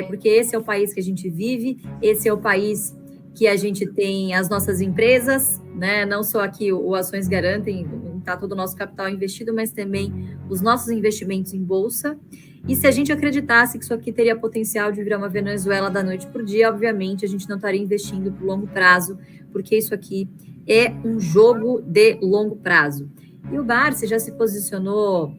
porque esse é o país que a gente vive, esse é o país que a gente tem as nossas empresas, né? Não só aqui o Ações Garantem, está todo o nosso capital investido, mas também os nossos investimentos em bolsa. E se a gente acreditasse que isso aqui teria potencial de virar uma Venezuela da noite para o dia, obviamente a gente não estaria investindo por longo prazo, porque isso aqui é um jogo de longo prazo. E o Barsi já se posicionou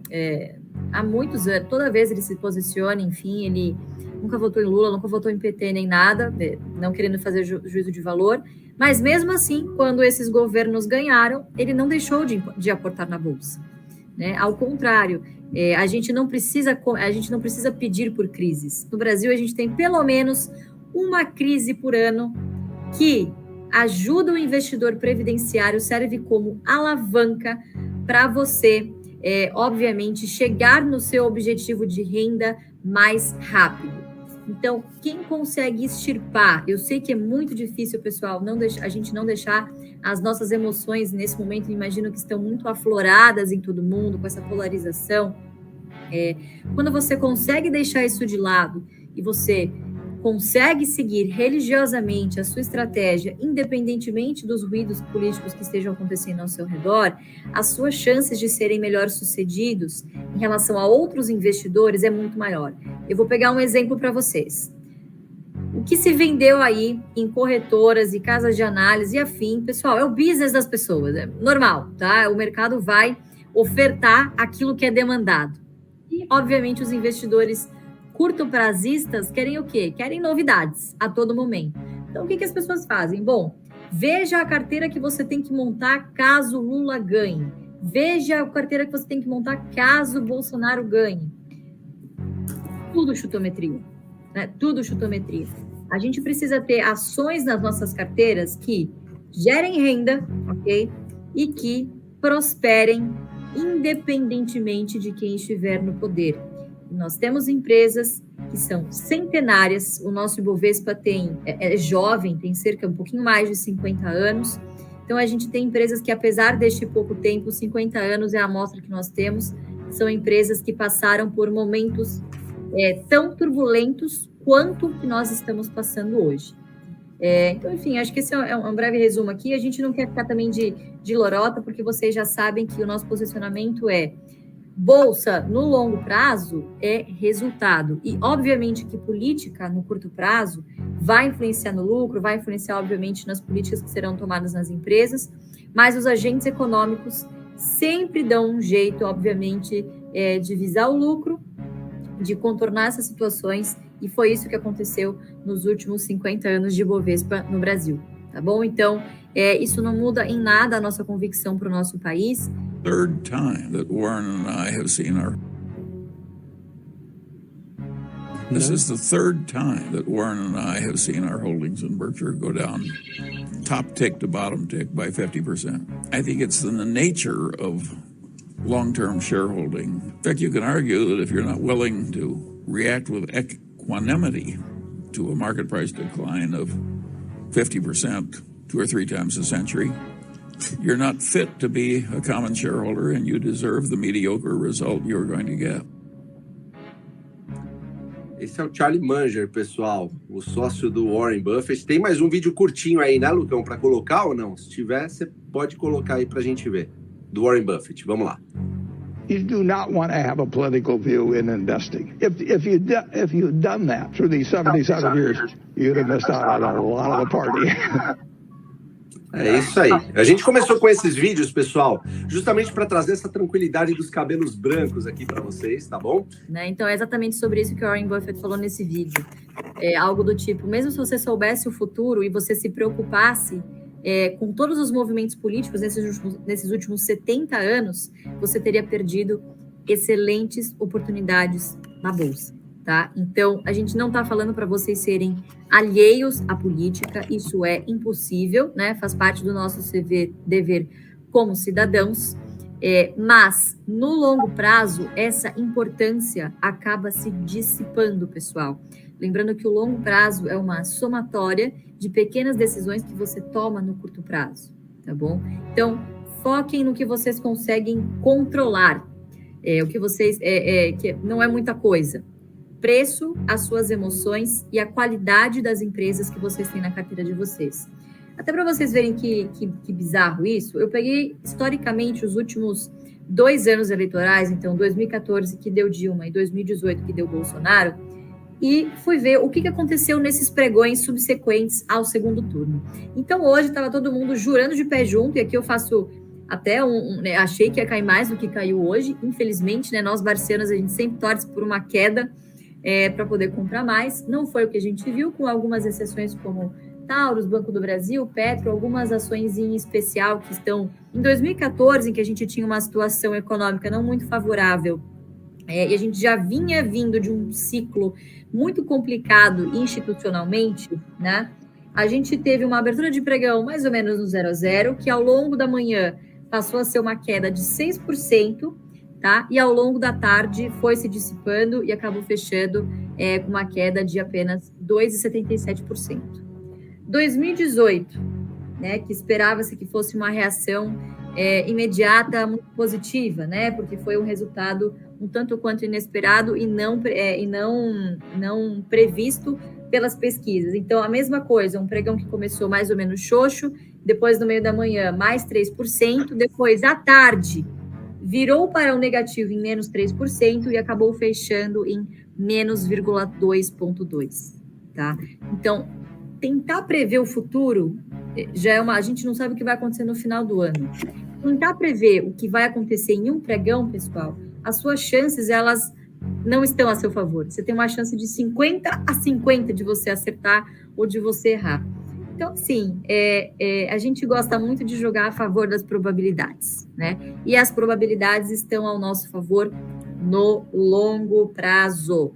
há muitos anos, toda vez ele se posiciona, enfim, ele nunca votou em Lula, nunca votou em PT nem nada, não querendo fazer juízo de valor, mas mesmo assim, quando esses governos ganharam, ele não deixou de aportar na Bolsa, né? Ao contrário, a gente não precisa pedir por crises. No Brasil, a gente tem pelo menos uma crise por ano que ajuda o investidor previdenciário, serve como alavanca para você, obviamente, chegar no seu objetivo de renda mais rápido. Então, quem consegue extirpar, eu sei que é muito difícil, pessoal, a gente não deixar as nossas emoções nesse momento, imagino que estão muito afloradas em todo mundo, com essa polarização. Quando você consegue deixar isso de lado e você consegue seguir religiosamente a sua estratégia, independentemente dos ruídos políticos que estejam acontecendo ao seu redor, as suas chances de serem melhor sucedidos em relação a outros investidores é muito maior. Eu vou pegar um exemplo para vocês. O que se vendeu aí em corretoras e casas de análise e afim, pessoal, é o business das pessoas, é normal, tá? O mercado vai ofertar aquilo que é demandado. E, obviamente, os investidores curto-prazistas querem o quê? Querem novidades a todo momento. Então, o que as pessoas fazem? Bom, veja a carteira que você tem que montar caso Lula ganhe. Veja a carteira que você tem que montar caso Bolsonaro ganhe. Tudo chutometria, né? Tudo chutometria. A gente precisa ter ações nas nossas carteiras que gerem renda, ok? E que prosperem independentemente de quem estiver no poder. Nós temos empresas que são centenárias, o nosso Ibovespa é jovem, tem cerca um pouquinho mais de 50 anos, então a gente tem empresas que, apesar deste pouco tempo, 50 anos é a amostra que nós temos, são empresas que passaram por momentos tão turbulentos quanto que nós estamos passando hoje. Então, enfim, acho que esse é um breve resumo aqui. A gente não quer ficar também de lorota, porque vocês já sabem que o nosso posicionamento é bolsa no longo prazo é resultado. E, obviamente, que política no curto prazo vai influenciar no lucro, vai influenciar, obviamente, nas políticas que serão tomadas nas empresas, mas os agentes econômicos sempre dão um jeito, obviamente, de visar o lucro, de contornar essas situações, e foi isso que aconteceu nos últimos 50 anos de Ibovespa no Brasil, tá bom? Então, isso não muda em nada a nossa convicção para o nosso país. Third time that Warren and I have seen our... This is the third time that Warren and I have seen our holdings in Berkshire go down, top tick to bottom tick by 50%. I think it's in the nature of long-term shareholding. In fact, you can argue that if you're not willing to react with equanimity to a market price decline of 50%, 2 or 3 times a century, you're not fit to be a common shareholder and you deserve the mediocre result you're going to get. Esse é o Charlie Munger, pessoal, o sócio do Warren Buffett. Tem mais um vídeo curtinho aí, né, Lucão, para colocar ou não? Se tiver, você pode colocar aí para a gente ver. Do Warren Buffett. Vamos lá. You do not want to have a political view in investing. If you'd done that through these 77 years, you'd have missed out on a lot of the party. É isso aí. A gente começou com esses vídeos, pessoal, justamente para trazer essa tranquilidade dos cabelos brancos aqui para vocês, tá bom? Né? Então, é exatamente sobre isso que o Warren Buffett falou nesse vídeo. É algo do tipo, mesmo se você soubesse o futuro e você se preocupasse com todos os movimentos políticos nesses últimos 70 anos, você teria perdido excelentes oportunidades na Bolsa, tá? Então, a gente não está falando para vocês serem alheios à política, isso é impossível, né? Faz parte do nosso dever como cidadãos, mas, no longo prazo, essa importância acaba se dissipando, pessoal. Lembrando que o longo prazo é uma somatória de pequenas decisões que você toma no curto prazo, tá bom? Então, foquem no que vocês conseguem controlar, o que vocês, que não é muita coisa. preço, as suas emoções e a qualidade das empresas que vocês têm na carteira de vocês. Até para vocês verem que bizarro isso, eu peguei historicamente os últimos 2 anos eleitorais, então 2014 que deu Dilma e 2018 que deu Bolsonaro, e fui ver o que aconteceu nesses pregões subsequentes ao segundo turno. Então hoje estava todo mundo jurando de pé junto, e aqui eu faço até né, achei que ia cair mais do que caiu hoje, infelizmente, né, nós barcianos a gente sempre torce por uma queda para poder comprar mais, não foi o que a gente viu, com algumas exceções como Taurus, Banco do Brasil, Petro, algumas ações em especial que estão em 2014, em que a gente tinha uma situação econômica não muito favorável, e a gente já vinha vindo de um ciclo muito complicado institucionalmente, né? A gente teve uma abertura de pregão mais ou menos no 0 a 0, que ao longo da manhã passou a ser uma queda de 6%, tá? E ao longo da tarde foi se dissipando e acabou fechando com uma queda de apenas 2,77%. 2018, né, que esperava-se que fosse uma reação imediata, muito positiva, né, porque foi um resultado um tanto quanto inesperado e não previsto pelas pesquisas. Então, a mesma coisa, um pregão que começou mais ou menos xoxo, depois no meio da manhã mais 3%, depois à tarde virou para o negativo em menos 3% e acabou fechando em menos 0,2,2%, tá? Então, tentar prever o futuro já é a gente não sabe o que vai acontecer no final do ano. Tentar prever o que vai acontecer em um pregão, pessoal, as suas chances, elas não estão a seu favor. Você tem uma chance de 50-50 de você acertar ou de você errar. Então, sim, a gente gosta muito de jogar a favor das probabilidades, né? E as probabilidades estão ao nosso favor no longo prazo.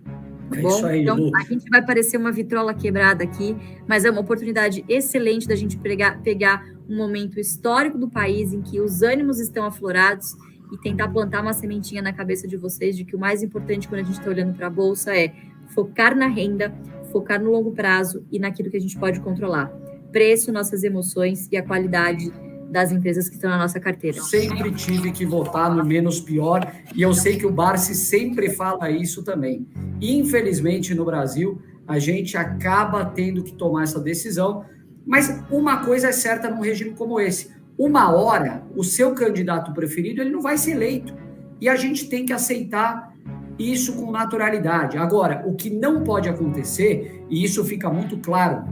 Bom, isso aí, então, Lu. A gente vai parecer uma vitrola quebrada aqui, mas é uma oportunidade excelente da gente pegar um momento histórico do país em que os ânimos estão aflorados e tentar plantar uma sementinha na cabeça de vocês de que o mais importante quando a gente está olhando para a Bolsa é focar na renda, focar no longo prazo e naquilo que a gente pode controlar. Preço, nossas emoções e a qualidade das empresas que estão na nossa carteira. Sempre tive que votar no menos pior, e eu sei que o Barsi sempre fala isso também. Infelizmente, no Brasil, a gente acaba tendo que tomar essa decisão, mas uma coisa é certa num regime como esse: uma hora, o seu candidato preferido ele não vai ser eleito, e a gente tem que aceitar isso com naturalidade. Agora, o que não pode acontecer, e isso fica muito claro,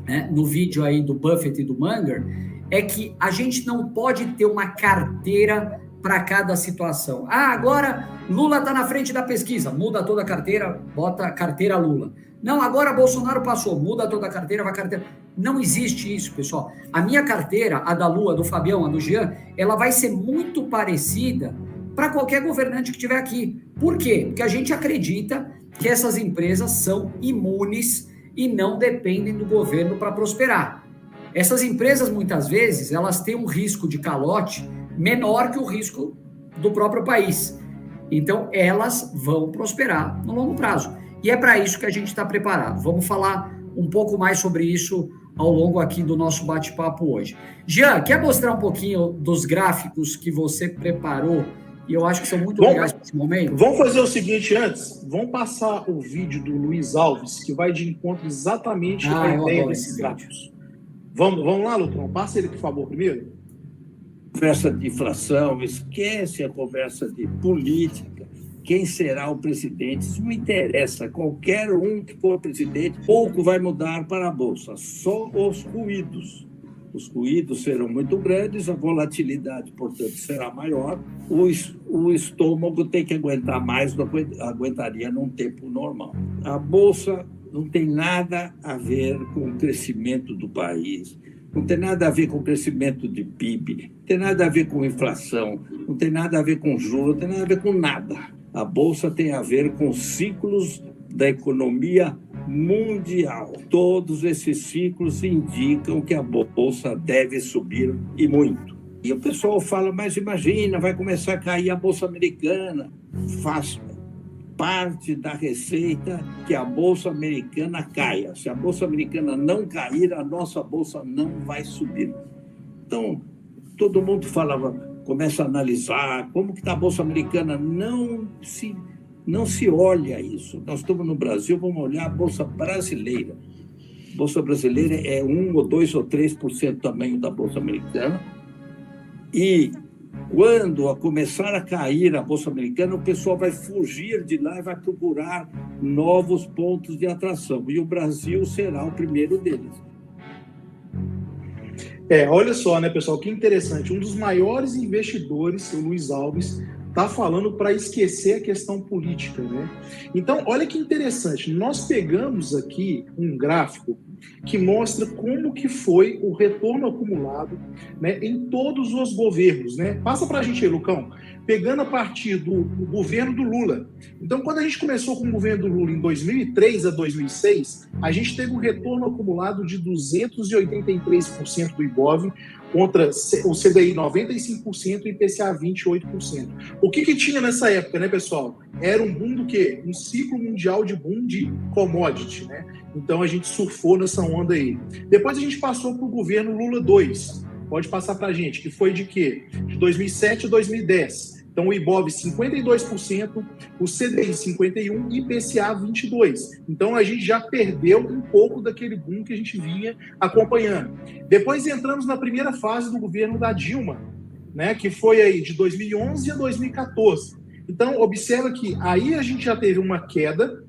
né, no vídeo aí do Buffett e do Munger, é que a gente não pode ter uma carteira para cada situação. Agora Lula está na frente da pesquisa, muda toda a carteira, bota a carteira Lula. Não, agora Bolsonaro passou, muda toda a carteira, vai carteira. Não existe isso, pessoal. A minha carteira, a da Lu, a do Fabião, a do Jean, ela vai ser muito parecida para qualquer governante que estiver aqui. Por quê? Porque a gente acredita que essas empresas são imunes e não dependem do governo para prosperar. Essas empresas, muitas vezes, elas têm um risco de calote menor que o risco do próprio país. Então, elas vão prosperar no longo prazo. E é para isso que a gente está preparado. Vamos falar um pouco mais sobre isso ao longo aqui do nosso bate-papo hoje. Jean, quer mostrar um pouquinho dos gráficos que você preparou? E eu acho que são muito legais para esse momento. Vamos fazer o seguinte antes. Vamos passar o vídeo do Luiz Alves, que vai de encontro exatamente à ideia desses gráficos. Vamos lá, Lutron? Passa ele, por favor, primeiro. Conversa de inflação, esquece a conversa de política. Quem será o presidente? Isso não interessa. Qualquer um que for presidente, pouco vai mudar para a Bolsa. Só os ruídos. Os ruídos serão muito grandes, a volatilidade, portanto, será maior. O estômago tem que aguentar mais do que aguentaria num tempo normal. A Bolsa não tem nada a ver com o crescimento do país, não tem nada a ver com o crescimento de PIB, não tem nada a ver com inflação, não tem nada a ver com juros, não tem nada a ver com nada. A Bolsa tem a ver com ciclos da economia mundial. Todos esses ciclos indicam que a Bolsa deve subir e muito. E o pessoal fala, mas imagina, vai começar a cair a Bolsa Americana. Faz parte da receita que a Bolsa Americana caia. Se a Bolsa Americana não cair, a nossa Bolsa não vai subir. Então, todo mundo falava, começa a analisar como que está a Bolsa Americana. Não se Não se olha isso. Nós estamos no Brasil, vamos olhar a Bolsa Brasileira. A Bolsa Brasileira é 1 ou 2 ou 3% do tamanho da Bolsa Americana. E quando começar a cair a Bolsa Americana, o pessoal vai fugir de lá e vai procurar novos pontos de atração. E o Brasil será o primeiro deles. Olha só, né, pessoal, que interessante. Um dos maiores investidores, o Luiz Alves, está falando para esquecer a questão política, né? Então, olha que interessante. Nós pegamos aqui um gráfico que mostra como que foi o retorno acumulado, né, em todos os governos, né? Passa para a gente aí, Lucão. Pegando a partir do governo do Lula. Então, quando a gente começou com o governo do Lula em 2003 a 2006, a gente teve um retorno acumulado de 283% do IBOV, contra o CDI 95% e IPCA 28%. O que tinha nessa época, né, pessoal? Era um boom do quê? Um ciclo mundial de boom de commodity, né? Então, a gente surfou nessa onda aí. Depois, a gente passou para o governo Lula 2. Pode passar para a gente, que foi de quê? De 2007 a 2010. Então, o IBOV 52%, o CDI 51% e IPCA 22%. Então, a gente já perdeu um pouco daquele boom que a gente vinha acompanhando. Depois, entramos na primeira fase do governo da Dilma, né, que foi aí de 2011 a 2014. Então, observa que aí a gente já teve uma queda,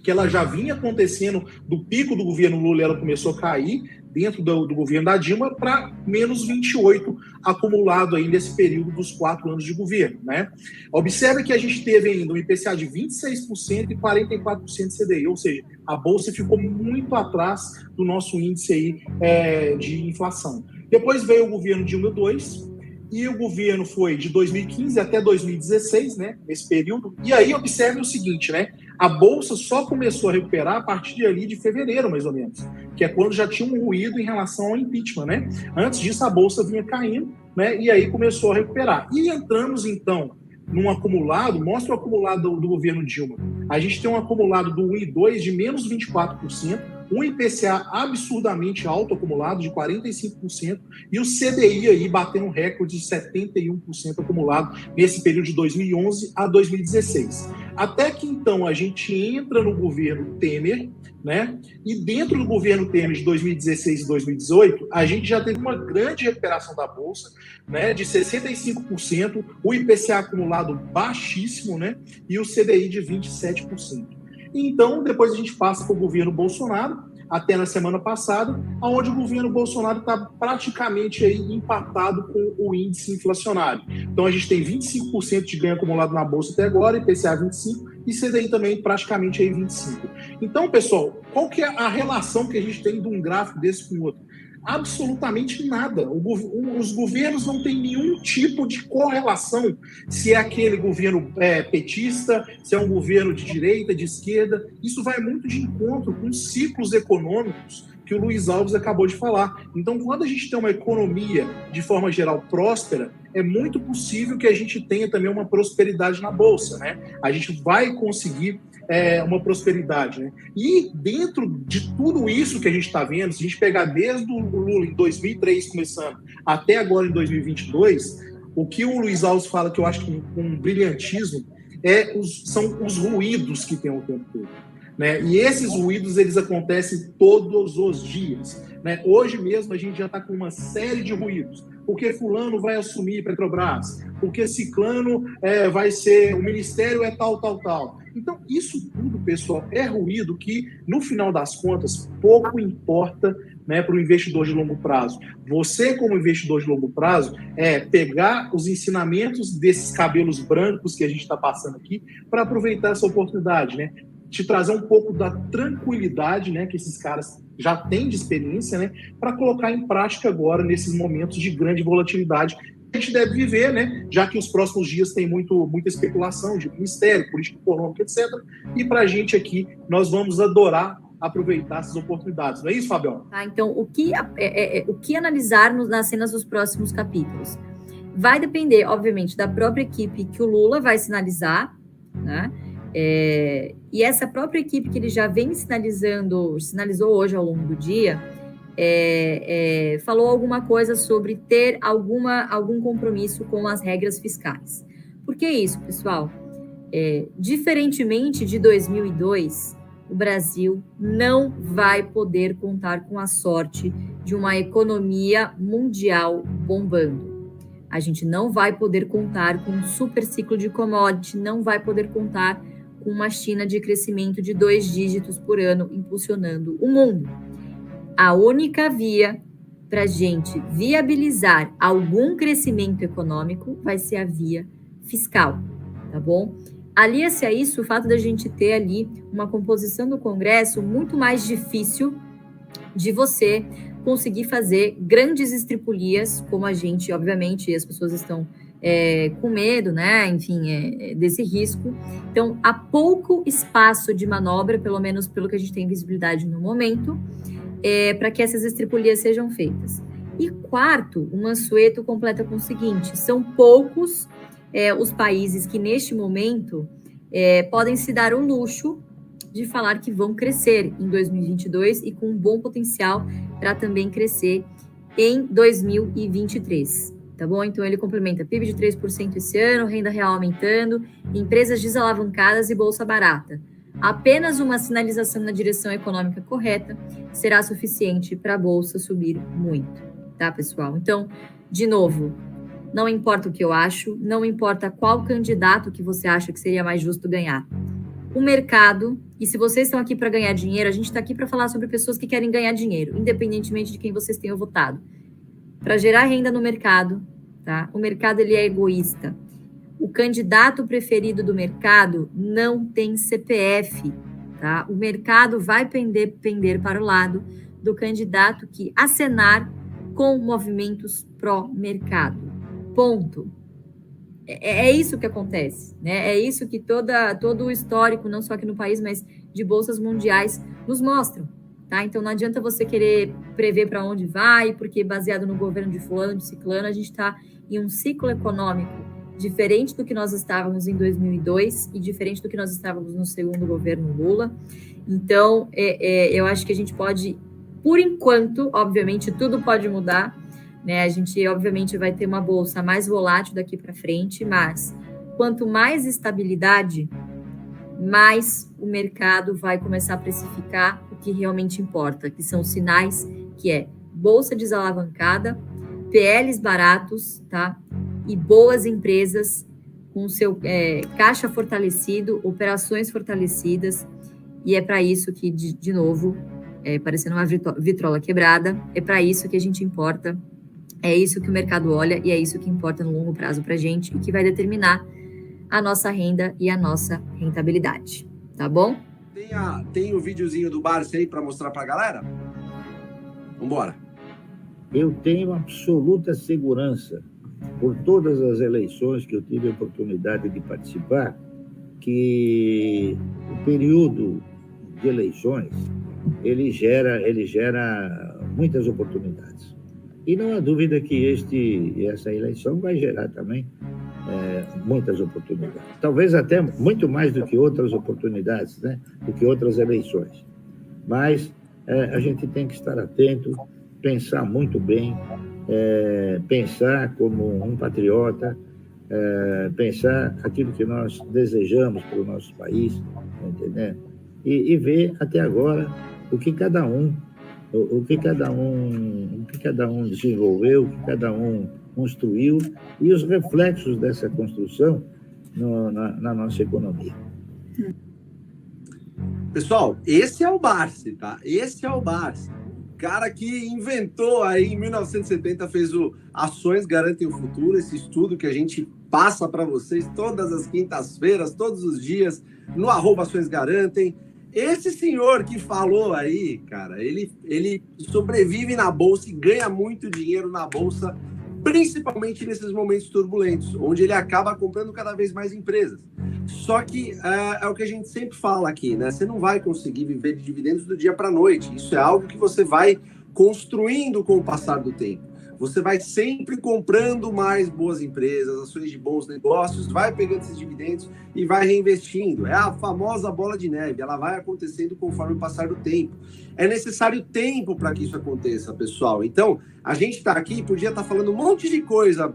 que ela já vinha acontecendo do pico do governo Lula, ela começou a cair dentro do governo da Dilma para menos 28 acumulado aí nesse período dos 4 anos de governo, né? Observe que a gente teve ainda um IPCA de 26% e 44% de CDI, ou seja, a Bolsa ficou muito atrás do nosso índice aí de inflação. Depois veio o governo Dilma 2, e o governo foi de 2015 até 2016, né, nesse período. E aí observe o seguinte, né, a Bolsa só começou a recuperar a partir de ali de fevereiro, mais ou menos, que é quando já tinha um ruído em relação ao impeachment, né? Antes disso, a Bolsa vinha caindo, né, e aí começou a recuperar. E entramos, então, num acumulado, mostra o acumulado do governo Dilma. A gente tem um acumulado do 1 e 2 de menos 24%, um IPCA absurdamente alto acumulado de 45% e o CDI aí batendo um recorde de 71% acumulado nesse período de 2011 a 2016. Até que então a gente entra no governo Temer, né? E dentro do governo Temer de 2016 e 2018, a gente já teve uma grande recuperação da Bolsa, né, de 65%, o IPCA acumulado baixíssimo, né, e o CDI de 27%. Então, depois a gente passa para o governo Bolsonaro, até na semana passada, onde o governo Bolsonaro está praticamente aí empatado com o índice inflacionário. Então, a gente tem 25% de ganho acumulado na Bolsa até agora, IPCA 25%, e CDI também praticamente aí 25%. Então, pessoal, qual que é a relação que a gente tem de um gráfico desse com o outro? Absolutamente nada. Os governos não têm nenhum tipo de correlação se é aquele governo petista, se é um governo de direita, de esquerda. Isso vai muito de encontro com os ciclos econômicos que o Luiz Alves acabou de falar. Então, quando a gente tem uma economia, de forma geral, próspera, é muito possível que a gente tenha também uma prosperidade na Bolsa, né? A gente vai conseguir uma prosperidade, né? E dentro de tudo isso que a gente está vendo, se a gente pegar desde o Lula em 2003 começando até agora em 2022, o que o Luiz Alves fala, que eu acho que com um brilhantismo, são os ruídos que tem o tempo todo, né? E esses ruídos, eles acontecem todos os dias, né? Hoje mesmo a gente já está com uma série de ruídos. Porque fulano vai assumir Petrobras, porque ciclano vai ser, o ministério é tal. Então, isso tudo, pessoal, é ruído que, no final das contas, pouco importa, né, para o investidor de longo prazo. Você, como investidor de longo prazo, pegar os ensinamentos desses cabelos brancos que a gente está passando aqui para aproveitar essa oportunidade, né? Te trazer um pouco da tranquilidade, né, que esses caras já têm de experiência, né, para colocar em prática agora, nesses momentos de grande volatilidade que a gente deve viver, né, já que os próximos dias tem muita especulação de ministério, política econômica, etc. E para a gente aqui, nós vamos adorar aproveitar essas oportunidades. Não é isso, Fabião? Então, o que analisar nas cenas dos próximos capítulos? Vai depender, obviamente, da própria equipe que o Lula vai sinalizar, né? E essa própria equipe que ele já vem sinalizou hoje ao longo do dia, falou alguma coisa sobre ter algum compromisso com as regras fiscais. Por que isso, pessoal? Diferentemente de 2002, o Brasil não vai poder contar com a sorte de uma economia mundial bombando. A gente não vai poder contar com um super ciclo de commodity, não vai poder contar com uma China de crescimento de 2 dígitos por ano impulsionando o mundo. A única via para a gente viabilizar algum crescimento econômico vai ser a via fiscal, tá bom? Alia-se a isso o fato da gente ter ali uma composição do Congresso muito mais difícil de você conseguir fazer grandes estripulias, como a gente, obviamente, as pessoas estão com medo, né? Enfim, desse risco. Então, há pouco espaço de manobra, pelo menos pelo que a gente tem visibilidade no momento, para que essas estripulias sejam feitas. E quarto, o Mansueto completa com o seguinte: são poucos os países que, neste momento, podem se dar o luxo de falar que vão crescer em 2022 e com um bom potencial para também crescer em 2023, tá bom? Então, ele complementa PIB de 3% esse ano, renda real aumentando, empresas desalavancadas e bolsa barata. Apenas uma sinalização na direção econômica correta será suficiente para a bolsa subir muito, tá, pessoal? Então, de novo, não importa o que eu acho, não importa qual candidato que você acha que seria mais justo ganhar. O mercado, e se vocês estão aqui para ganhar dinheiro, a gente está aqui para falar sobre pessoas que querem ganhar dinheiro, independentemente de quem vocês tenham votado. Para gerar renda no mercado, tá? O mercado, ele é egoísta. O candidato preferido do mercado não tem CPF, tá? O mercado vai pender para o lado do candidato que acenar com movimentos pró-mercado. Ponto. É isso que acontece, né? É isso que todo o histórico, não só aqui no país, mas de bolsas mundiais, nos mostram, tá? Então, não adianta você querer prever para onde vai, porque baseado no governo de fulano, de ciclano, a gente está em um ciclo econômico diferente do que nós estávamos em 2002 e diferente do que nós estávamos no segundo governo Lula. Então, eu acho que a gente pode, por enquanto, obviamente, tudo pode mudar, né? A gente, obviamente, vai ter uma bolsa mais volátil daqui para frente, mas quanto mais estabilidade, mais o mercado vai começar a precificar o que realmente importa, que são sinais que é bolsa desalavancada, PLs baratos, tá? E boas empresas com seu caixa fortalecido, operações fortalecidas, e é para isso que, de novo, parecendo uma vitrola quebrada, é para isso que a gente importa. É isso que o mercado olha e é isso que importa no longo prazo para a gente e que vai determinar a nossa renda e a nossa rentabilidade, tá bom? Tem o videozinho do Barsi aí para mostrar para a galera? Vambora. Eu tenho absoluta segurança, por todas as eleições que eu tive a oportunidade de participar, que o período de eleições ele gera muitas oportunidades. E não há dúvida que essa eleição vai gerar também muitas oportunidades. Talvez até muito mais do que outras oportunidades, né? Do que outras eleições. Mas a gente tem que estar atento, pensar muito bem, pensar como um patriota, pensar aquilo que nós desejamos para o nosso país, entendeu? E ver até agora o que cada um desenvolveu, o que cada um construiu e os reflexos dessa construção na nossa economia. Pessoal, esse é o Barsi, tá? Esse é o Barsi. O cara que inventou aí em 1970, fez o Ações Garantem o Futuro, esse estudo que a gente passa para vocês todas as quintas-feiras, todos os dias, no @Ações Garantem. Esse senhor que falou aí, cara, ele sobrevive na bolsa e ganha muito dinheiro na bolsa, principalmente nesses momentos turbulentos, onde ele acaba comprando cada vez mais empresas. Só que é o que a gente sempre fala aqui, né? Você não vai conseguir viver de dividendos do dia para a noite. Isso é algo que você vai construindo com o passar do tempo. Você vai sempre comprando mais boas empresas, ações de bons negócios, vai pegando esses dividendos e vai reinvestindo. É a famosa bola de neve, ela vai acontecendo conforme o passar do tempo. É necessário tempo para que isso aconteça, pessoal. Então, A gente está aqui, podia estar falando um monte de coisa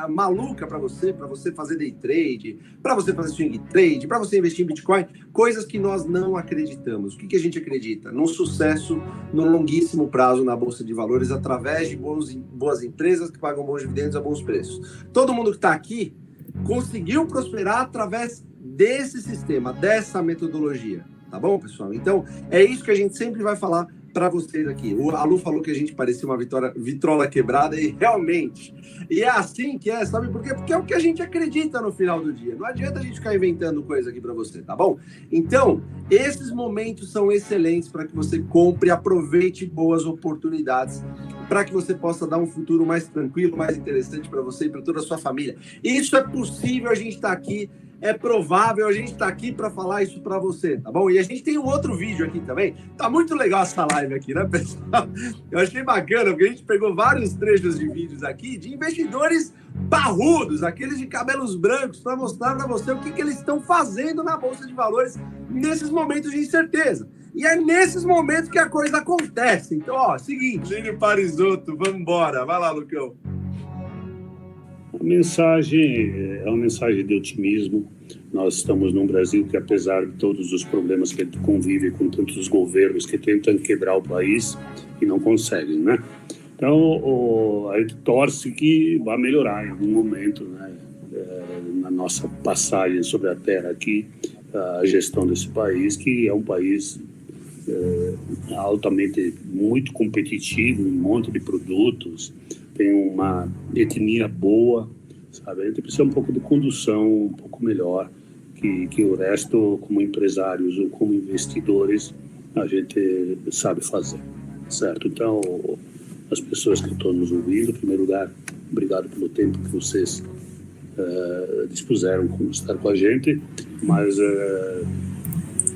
maluca para você fazer day trade, para você fazer swing trade, para você investir em Bitcoin, coisas que nós não acreditamos. O que a gente acredita? Num sucesso no longuíssimo prazo na Bolsa de Valores, através de boas empresas que pagam bons dividendos a bons preços. Todo mundo que está aqui conseguiu prosperar através desse sistema, dessa metodologia. Tá bom, pessoal? Então, é isso que a gente sempre vai falar para vocês aqui. A Lu falou que a gente parecia uma vitrola quebrada e realmente. E é assim que é, sabe por quê? Porque é o que a gente acredita no final do dia. Não adianta a gente ficar inventando coisa aqui para você, tá bom? Então, esses momentos são excelentes para que você compre, aproveite boas oportunidades, para que você possa dar um futuro mais tranquilo, mais interessante para você e para toda a sua família. Isso é possível, a gente está aqui. É provável, a gente tá aqui para falar isso para você, tá bom? E a gente tem um outro vídeo aqui também. Tá muito legal essa live aqui, né, pessoal? Eu achei bacana, porque a gente pegou vários trechos de vídeos aqui de investidores parrudos, aqueles de cabelos brancos, para mostrar para você o que eles estão fazendo na Bolsa de Valores nesses momentos de incerteza. E é nesses momentos que a coisa acontece. Então, ó, seguinte, Lênio Parisotto, vamos embora. Vai lá, Lucão. A mensagem é uma mensagem de otimismo. Nós estamos num Brasil que, apesar de todos os problemas que convive com tantos governos que tentam quebrar o país e não conseguem, né? Então, a gente torce que vai melhorar em algum momento, né? Na nossa passagem sobre a terra aqui, a gestão desse país, que é um país altamente muito competitivo, um monte de produtos, tem uma etnia boa, sabe? A gente precisa um pouco de condução um pouco melhor que o resto, como empresários ou como investidores, a gente sabe fazer, certo? Então, as pessoas que estão nos ouvindo, em primeiro lugar, obrigado pelo tempo que vocês dispuseram com estar com a gente, mas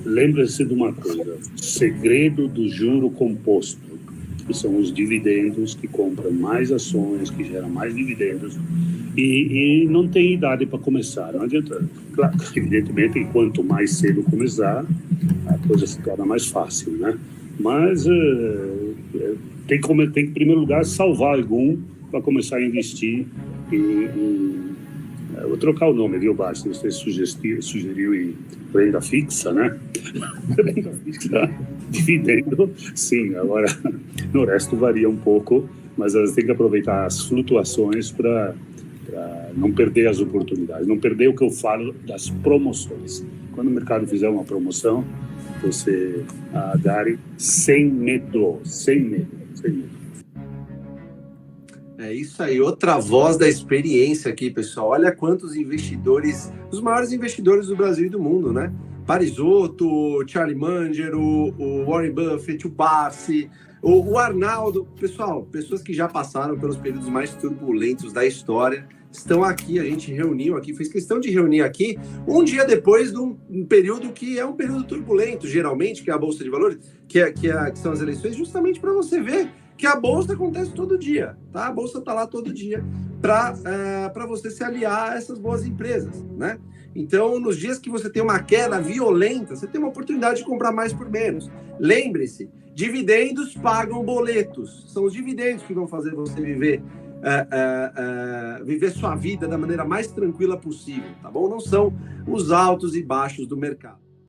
lembre-se de uma coisa: segredo do juro composto, que são os dividendos, que compram mais ações, que geram mais dividendos, e não tem idade para começar. Não adianta. Claro, evidentemente, quanto mais cedo começar, a coisa se torna mais fácil, né? Mas tem que, em primeiro lugar, salvar algum para começar a investir eu vou trocar o nome, viu, Bárcio? Você sugeriu em renda fixa, né? Renda fixa, dividendo, sim. Agora, no resto varia um pouco, mas elas têm que aproveitar as flutuações para não perder as oportunidades, não perder o que eu falo das promoções. Quando o mercado fizer uma promoção, você agarre sem medo, sem medo, sem medo. É isso aí, outra voz da experiência aqui, pessoal. Olha quantos investidores, os maiores investidores do Brasil e do mundo, né? Parisotto, Charlie Munger, o Warren Buffett, o Barsi, o Arnaldo. Pessoal, pessoas que já passaram pelos períodos mais turbulentos da história estão aqui, a gente reuniu aqui, fez questão de reunir aqui um dia depois de um período que é um período turbulento, geralmente, que é a Bolsa de Valores, que são as eleições, justamente para você ver que a Bolsa acontece todo dia, tá? A Bolsa está lá todo dia para você se aliar a essas boas empresas, né? Então, nos dias que você tem uma queda violenta, você tem uma oportunidade de comprar mais por menos. Lembre-se, dividendos pagam boletos. São os dividendos que vão fazer você viver sua vida da maneira mais tranquila possível, tá bom? Não são os altos e baixos do mercado.